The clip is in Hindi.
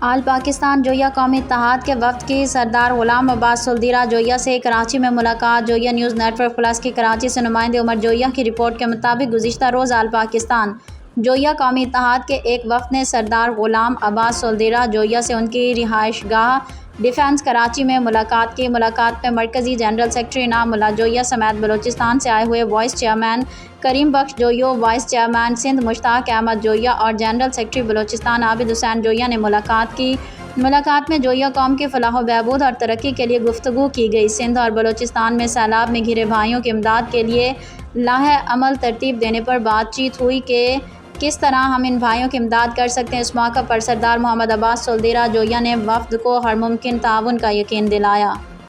आल पाकिस्तान जोइया कौमी इत्तेहाद के वफ़द की सरदार ग़ुलाम अब्बास सुलदीरा जोइया से कराची में मुलाकात। जोइया न्यूज़ नेटवर्क प्लस की कराची से नुमाइंदे उमर जोइया की रिपोर्ट के मुताबिक गुज़िश्ता रोज़ आल पाकिस्तान जोइया कौमी इत्तेहाद के एक वफ़द ने सरदार ग़ुलाम अब्बास सुलदीरा जोइया से उनकी रिहाइशगाह डिफेंस कराची में मुलाकात की। मुलाकात में मरकज़ी जनरल सेक्रेटरी इनामुल्लाह जोइया समेत बलूचिस्तान से आए हुए वाइस चेयरमैन करीम बख्श जोइया, वाइस चेयरमैन सिंध मुश्ताक अहमद जोइया और जनरल सेक्रेटरी बलूचिस्तान आबिद हुसैन जोइया ने मुलाकात की। मुलाकात में जोइया कौम की फलाह बहबूद और तरक्की के लिए गुफ्तगू की गई। सिंध और बलूचिस्तान में सैलाब में घिरे भाइयों की इमदाद के लिए लाहे अमल तरतीब देने पर बातचीत हुई कि किस तरह हम इन भाइयों की इमदाद कर सकते हैं। इस मौके पर सरदार मोहम्मद अब्बास सुलदीरा जोइया ने वफ़द को हर मुमकिन ताउन का यकीन दिलाया।